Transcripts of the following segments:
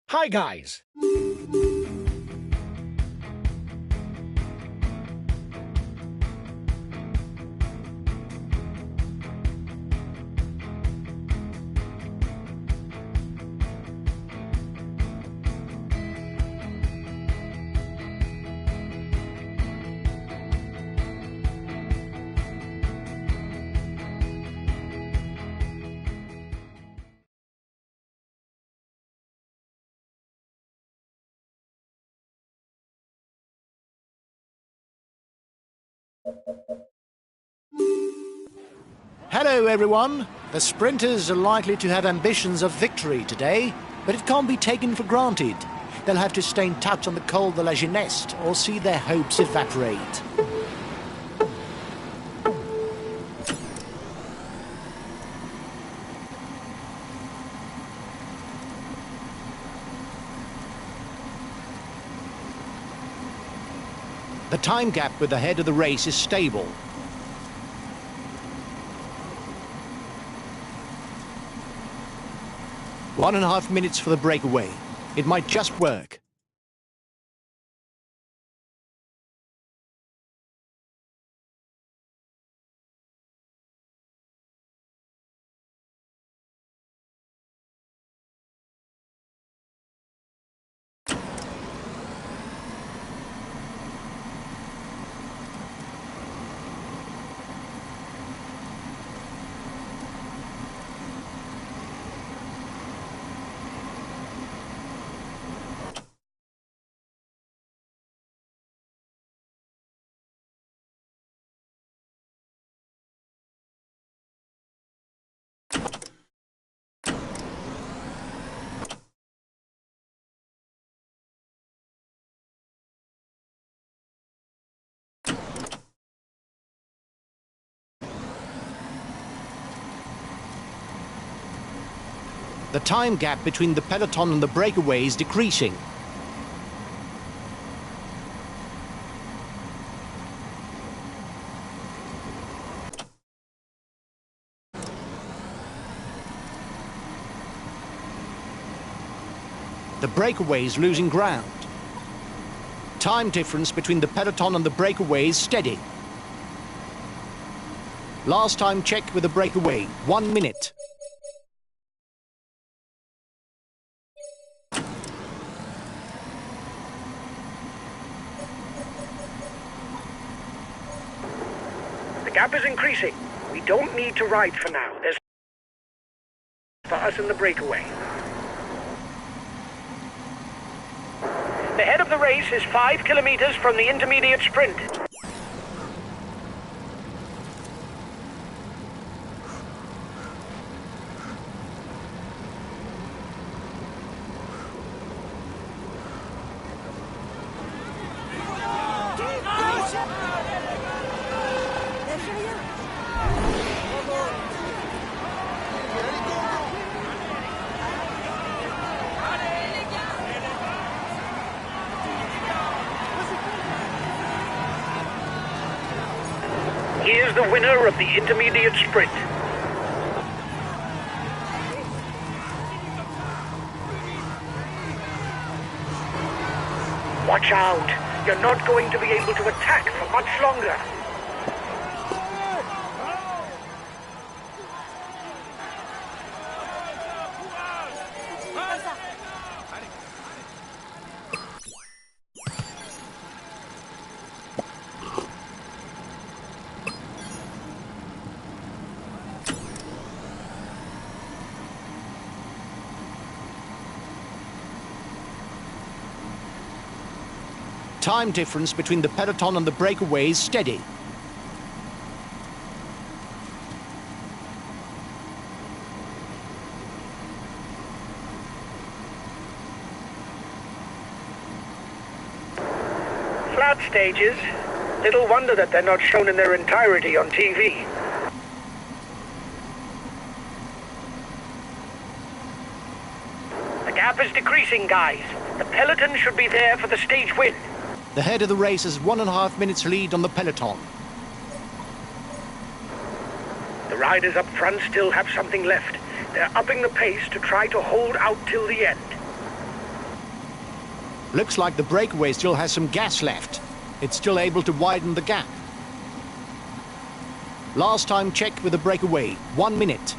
Hi, guys. Hello, everyone. The sprinters are likely to have ambitions of victory today, but it can't be taken for granted. They'll have to stay in touch on the Col de la Gineste or see their hopes evaporate. The time gap with the head of the race is stable. One and a half minutes for the breakaway. It might just work. The time gap between the peloton and the breakaway is decreasing. The breakaway is losing ground. Time difference between the peloton and the breakaway is steady. Last time checked with the breakaway, 1 minute. The gap is increasing. We don't need to ride for now. There's for us in the breakaway. The head of the race is 5 kilometers from the intermediate sprint. Here's the winner of the intermediate sprint. Watch out! You're not going to be able to attack for much longer. Time difference between the peloton and the breakaway is steady. Flat stages. Little wonder that they're not shown in their entirety on TV. The gap is decreasing, guys. The peloton should be there for the stage win. The head of the race has 1.5 minutes lead on the peloton. The riders up front still have something left. They're upping the pace to try to hold out till the end. Looks like the breakaway still has some gas left. It's still able to widen the gap. Last time checked with the breakaway, 1 minute.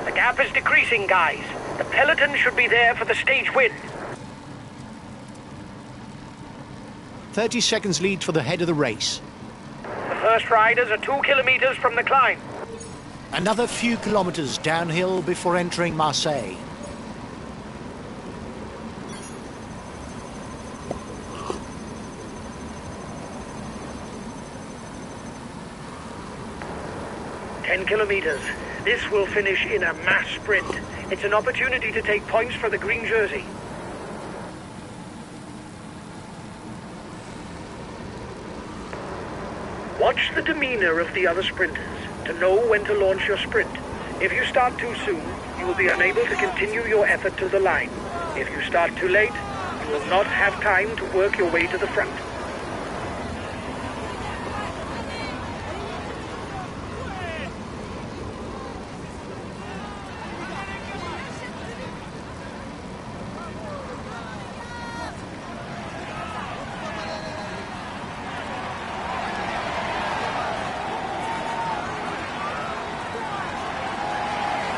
The gap is decreasing, guys. The peloton should be there for the stage win. 30 seconds lead for the head of the race. The first riders are 2 kilometers from the climb. Another few kilometers downhill before entering Marseille. Ten kilometers. This will finish in a mass sprint. It's an opportunity to take points for the green jersey. Watch the demeanor of the other sprinters to know when to launch your sprint. If you start too soon, you will be unable to continue your effort to the line. If you start too late, you will not have time to work your way to the front.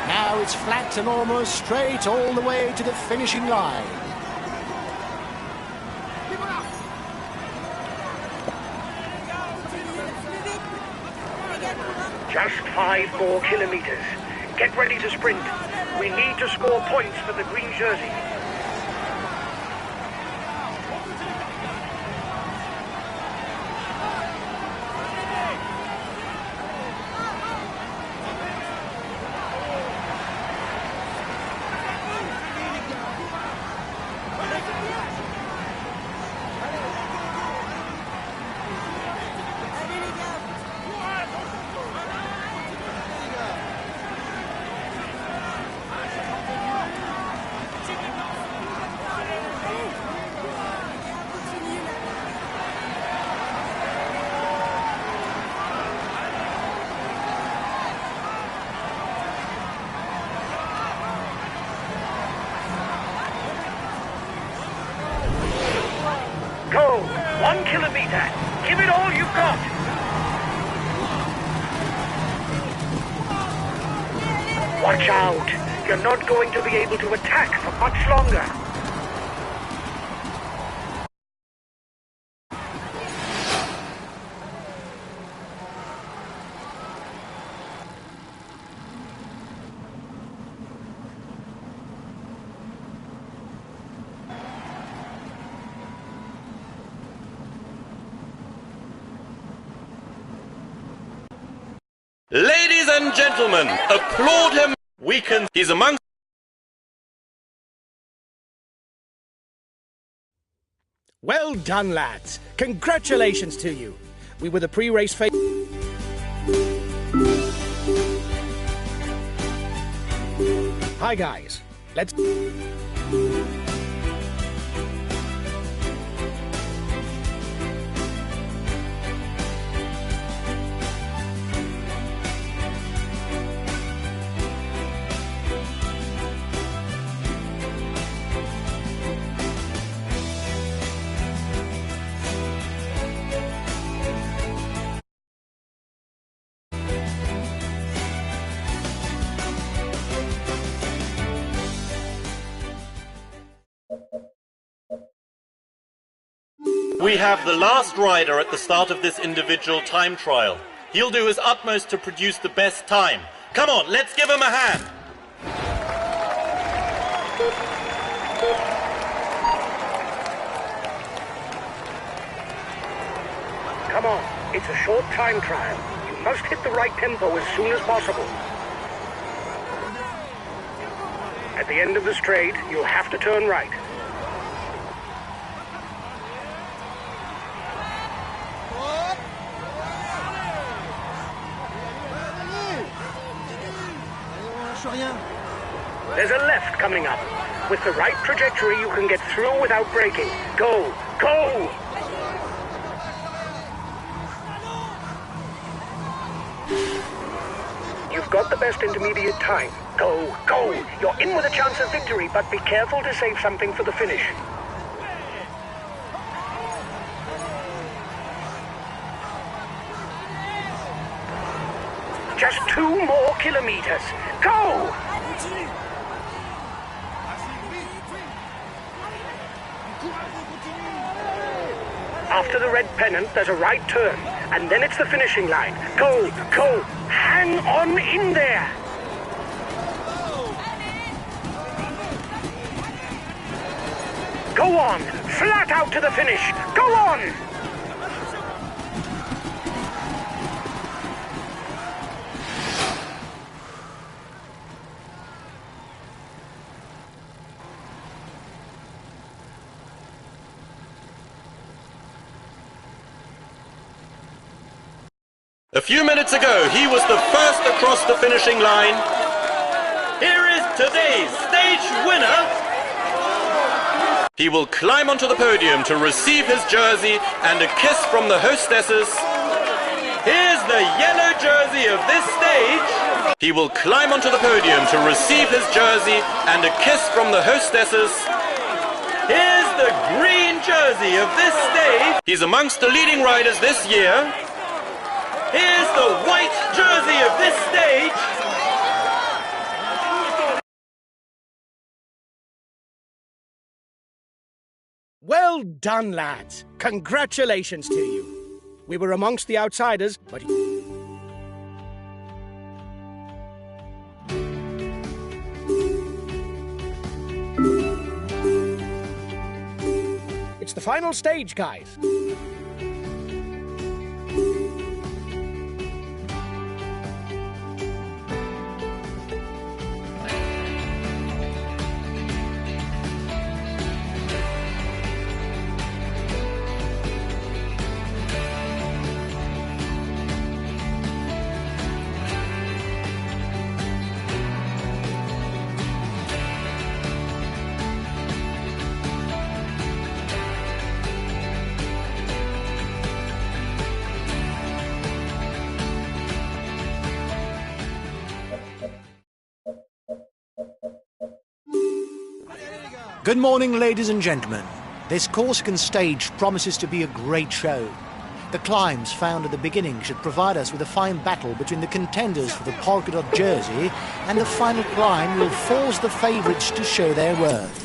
Now it's flat and almost straight all the way to the finishing line. Just 5 more kilometers. Get ready to sprint. We need to score points for the green jersey. Go! 1 kilometer! Give it all you've got! Watch out! You're not going to be able to attack for much longer. Ladies and gentlemen, applaud him. He's among. Well done, lads. Congratulations to you. We were the pre-race phase. Hi, guys. Let's... We have the last rider at the start of this individual time trial. He'll do his utmost to produce the best time. Come on, let's give him a hand. Come on, it's a short time trial. You must hit the right tempo as soon as possible. At the end of the straight, you'll have to turn right. There's a left coming up. With the right trajectory, you can get through without braking. Go! Go! You've You've got the best intermediate time. Go, go! You're in with a chance of victory, but be careful to save something for the finish. Just 2 more kilometers. Go! After the red pennant, there's a right turn, and then it's the finishing line. Go, go! Hang on in there! Go on! Flat out to the finish! Go on! A few minutes ago, he was the first across the finishing line. Here is today's stage winner. He will climb onto the podium to receive his jersey and a kiss from the hostesses. Here's the yellow jersey of this stage. He will climb onto the podium to receive his jersey and a kiss from the hostesses. Here's the green jersey of this stage. He's amongst the leading riders this year. Here's the white jersey of this stage. Well done, lads. Congratulations to you. We were amongst the outsiders, but... It's the final stage, guys. Good morning, ladies and gentlemen. This Corsican stage promises to be a great show. The climbs found at the beginning should provide us with a fine battle between the contenders for the polka dot jersey, and the final climb will force the favourites to show their worth.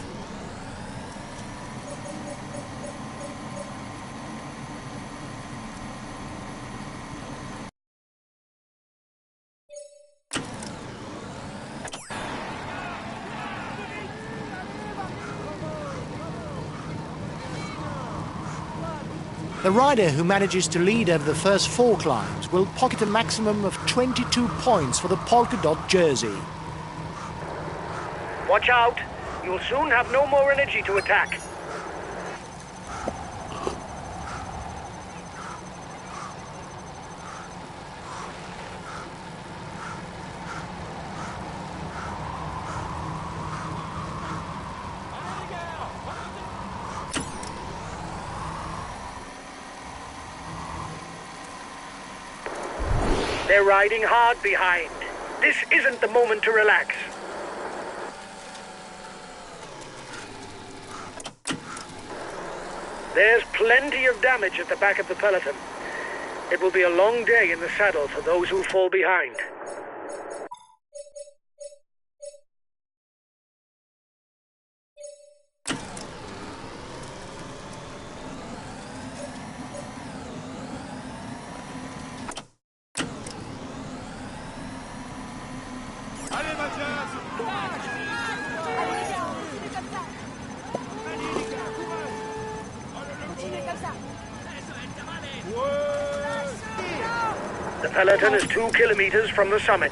The rider who manages to lead over the first 4 climbs will pocket a maximum of 22 points for the polka dot jersey. Watch out! You'll soon have no more energy to attack. They're riding hard behind. This isn't the moment to relax. There's plenty of damage at the back of the peloton. It will be a long day in the saddle for those who fall behind. The peloton is 2 kilometers from the summit.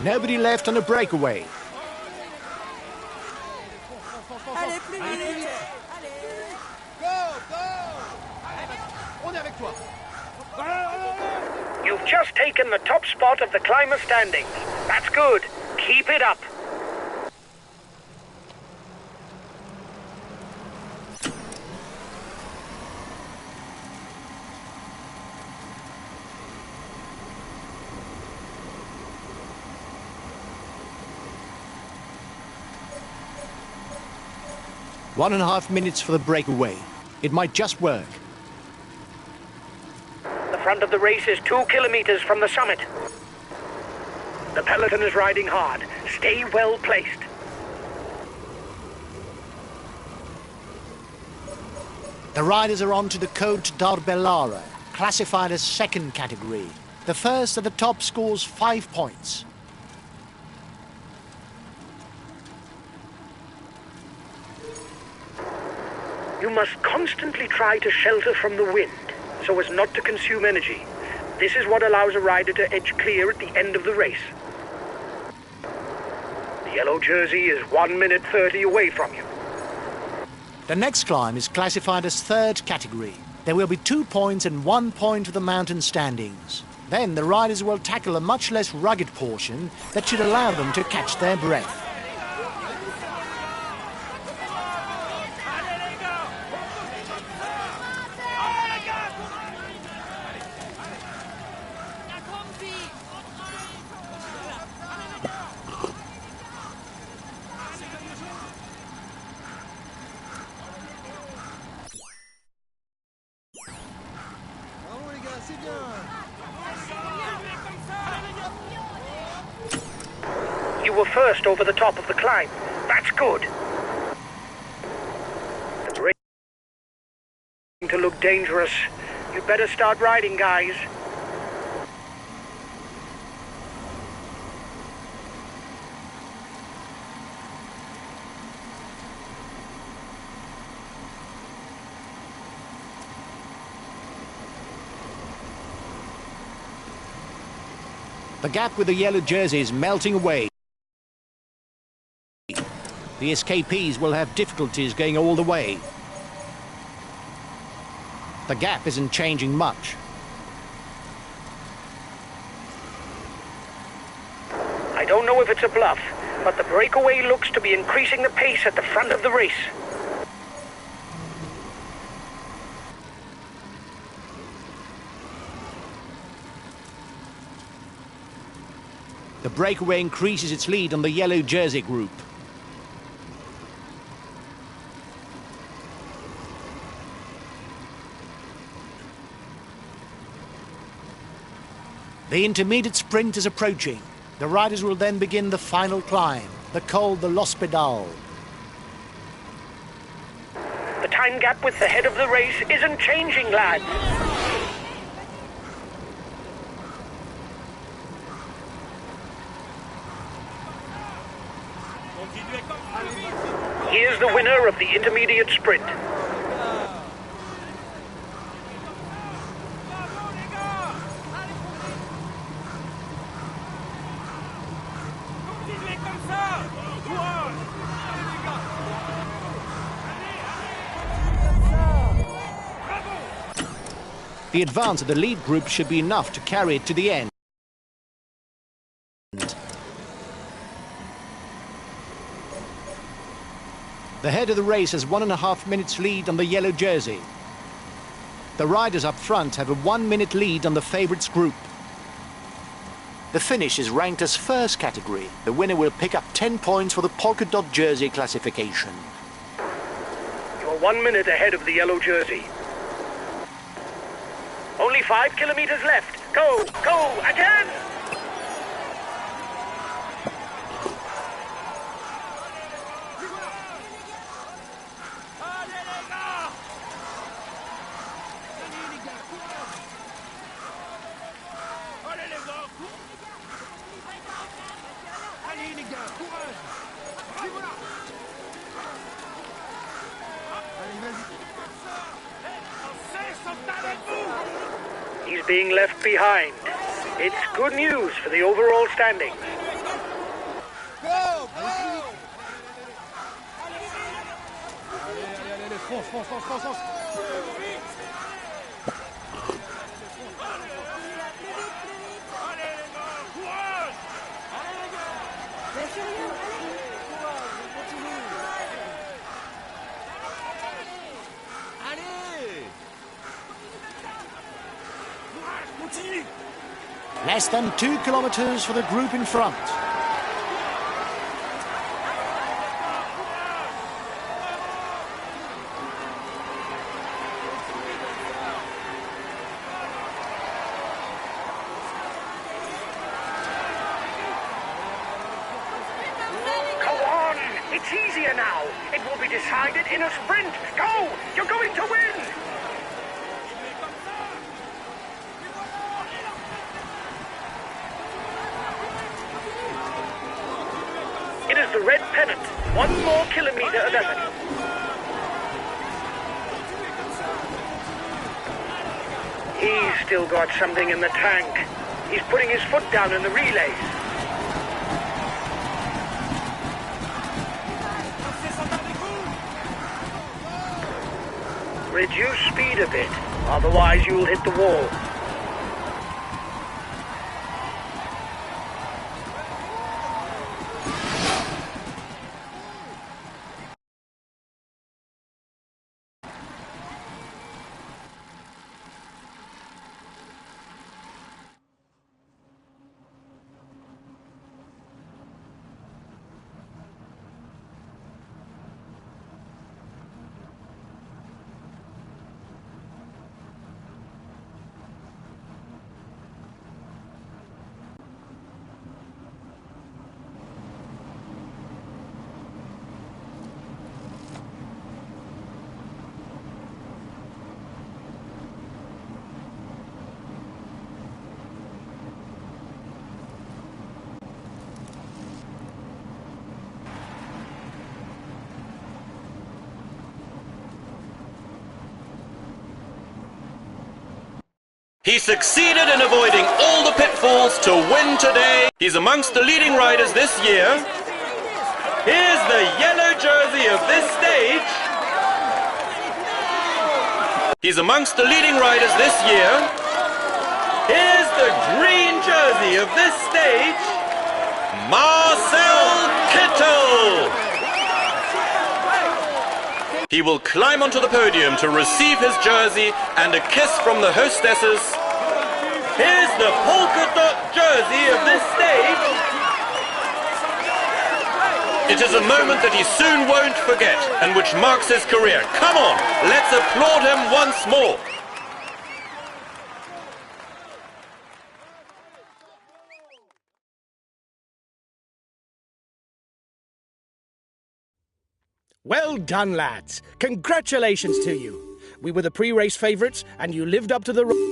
Nobody left on a breakaway. Allez, plus vite! Allez! Go, go! You've just taken the top spot of the climber standings. That's good. Keep it up. One and a half minutes for the breakaway. It might just work. The front of the race is 2 kilometers from the summit. The peloton is riding hard. Stay well placed. The riders are on to the Côte d'Arbellara, classified as second category. The first at the top scores 5 points. You must constantly try to shelter from the wind, so as not to consume energy. This is what allows a rider to edge clear at the end of the race. The yellow jersey is 1 minute 30 away from you. The next climb is classified as third category. There will be 2 points and 1 point for the mountain standings. Then the riders will tackle a much less rugged portion that should allow them to catch their breath. You were first over the top of the climb. That's good. The race is to look dangerous. You better start riding, guys. The gap with the yellow jersey is melting away. The escapees will have difficulties going all the way. The gap isn't changing much. I don't know if it's a bluff, but the breakaway looks to be increasing the pace at the front of the race. The breakaway increases its lead on the yellow jersey group. The intermediate sprint is approaching. The riders will then begin the final climb, the Col de l'Hospital. The time gap with the head of the race isn't changing, lads. Here's the winner of the intermediate sprint. The advance of the lead group should be enough to carry it to the end. The head of the race has 1.5 minutes lead on the yellow jersey. The riders up front have a 1 minute lead on the favourites group. The finish is ranked as first category. The winner will pick up 10 points for the polka dot jersey classification. You're 1 minute ahead of the yellow jersey. Only 5 kilometers left. Go, go, again! He's being left behind. It's good news for the overall standing. Go! Go! Allez, fonce, fonce, fonce, fonce, fonce. Less than 2 kilometers for the group in front. It's easier now. It will be decided in a sprint. Go! You're going to win! It is the red pennant. 1 more kilometer of effort. He's still got something in the tank. He's putting his foot down in the relays. Reduce speed a bit, otherwise you'll hit the wall. He succeeded in avoiding all the pitfalls to win today. He's amongst the leading riders this year. Here's the yellow jersey of this stage. He's amongst the leading riders this year. Here's the green jersey of this stage, Marcel Kittel. He will climb onto the podium to receive his jersey and a kiss from the hostesses. Here's the polka dot jersey of this stage. It is a moment that he soon won't forget and which marks his career. Come on, let's applaud him once more. Well done, lads. Congratulations to you. We were the pre-race favourites, and you lived up to the...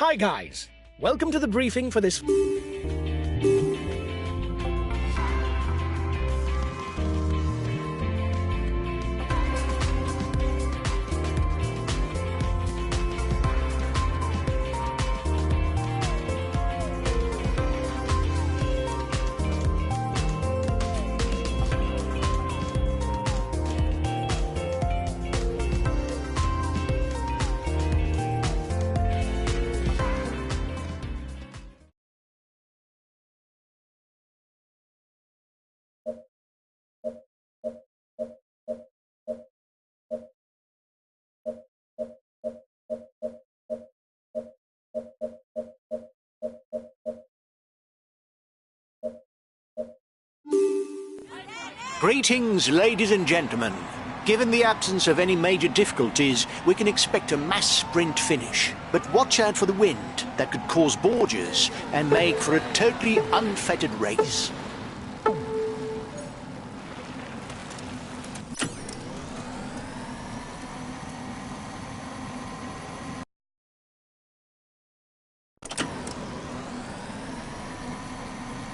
Hi guys, welcome to the briefing for this... Greetings, ladies and gentlemen. Given the absence of any major difficulties, we can expect a mass sprint finish. But watch out for the wind that could cause gorges and make for a totally unfettered race.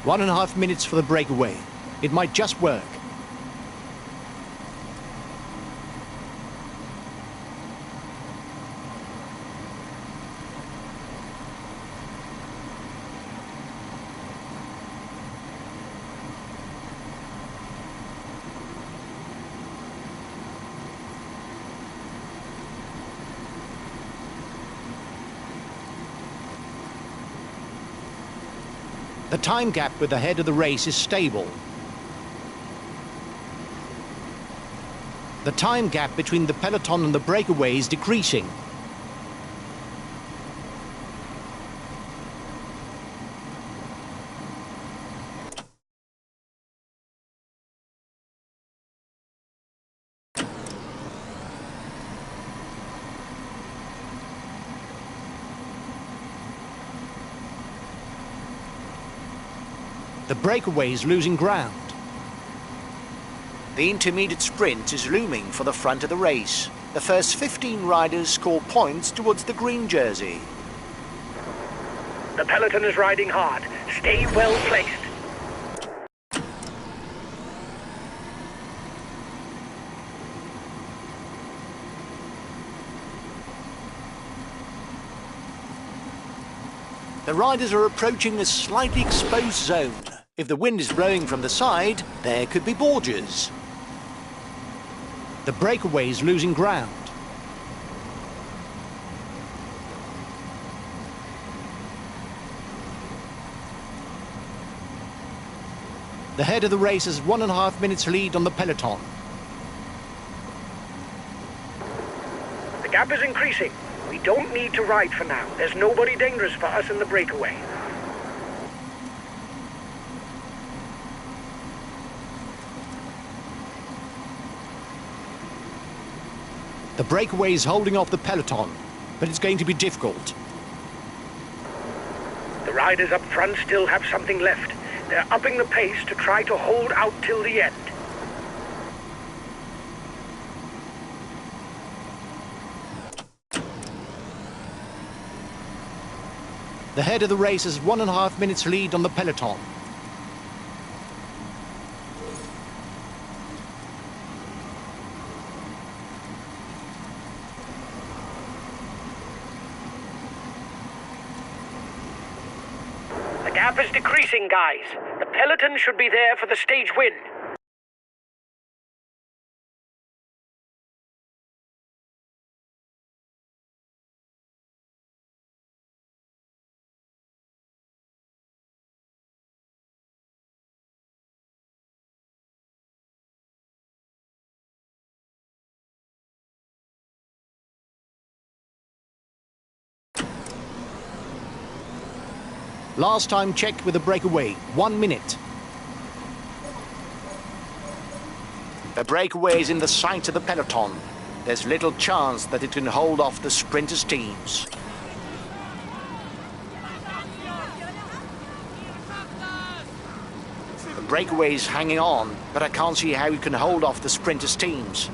One and a half minutes for the breakaway. It might just work. The time gap with the head of the race is stable. The time gap between the peloton and the breakaway is decreasing. The breakaway is losing ground. The intermediate sprint is looming for the front of the race. The first 15 riders score points towards the green jersey. The peloton is riding hard. Stay well placed. The riders are approaching a slightly exposed zone. If the wind is blowing from the side, there could be gorges. The breakaway is losing ground. The head of the race has 1.5 minutes lead on the peloton. The gap is increasing. We don't need to ride for now. There's nobody dangerous for us in the breakaway. The breakaway is holding off the peloton, but it's going to be difficult. The riders up front still have something left. They're upping the pace to try to hold out till the end. The head of the race has 1.5 minutes lead on the peloton. The gap is decreasing, guys. The peloton should be there for the stage win. Last time checked with the breakaway, 1 minute. The breakaway is in the sight of the peloton. There's little chance that it can hold off the sprinters' teams. The breakaway is hanging on, but I can't see how it can hold off the sprinters' teams.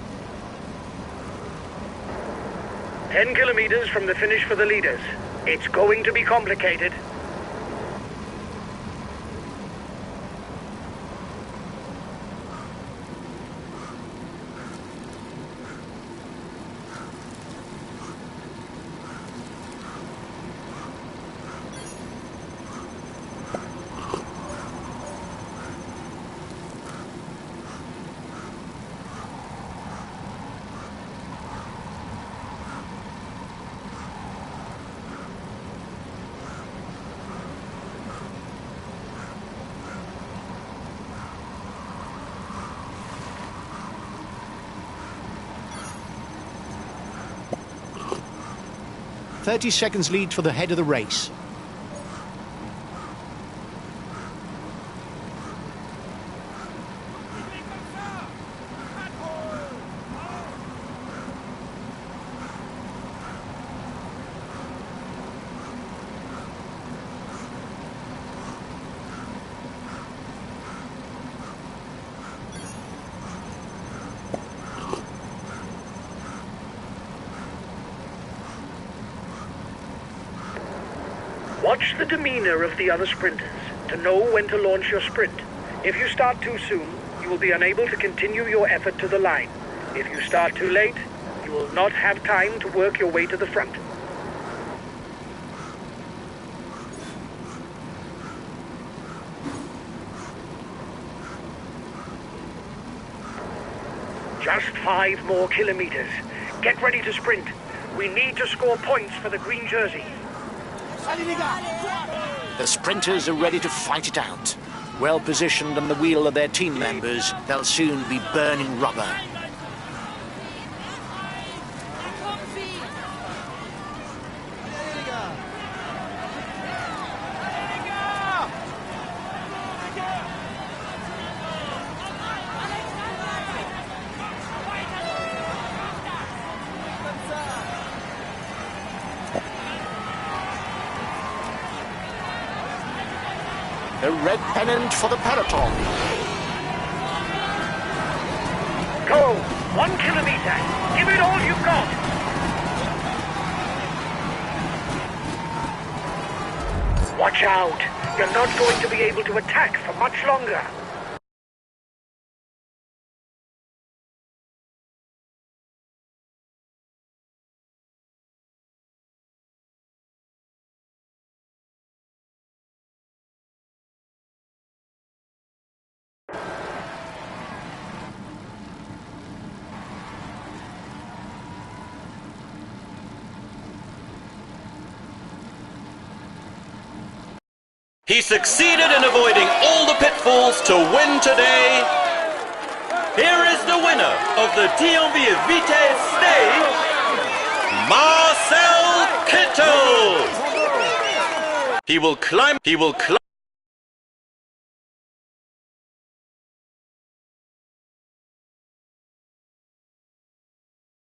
10 kilometers from the finish for the leaders. It's going to be complicated. "30 seconds lead for the head of the race." Watch the demeanor of the other sprinters to know when to launch your sprint. If you start too soon, you will be unable to continue your effort to the line. If you start too late, you will not have time to work your way to the front. Just 5 more kilometers. Get ready to sprint. We need to score points for the green jersey. The sprinters are ready to fight it out. Well positioned on the wheel of their team members, they'll soon be burning rubber. The red pennant for the peloton. Go! 1 kilometer! Give it all you've got! Watch out! You're not going to be able to attack for much longer. He succeeded in avoiding all the pitfalls to win today. Here is the winner of the Thionville Vitesse stage, Marcel Kittel. He will climb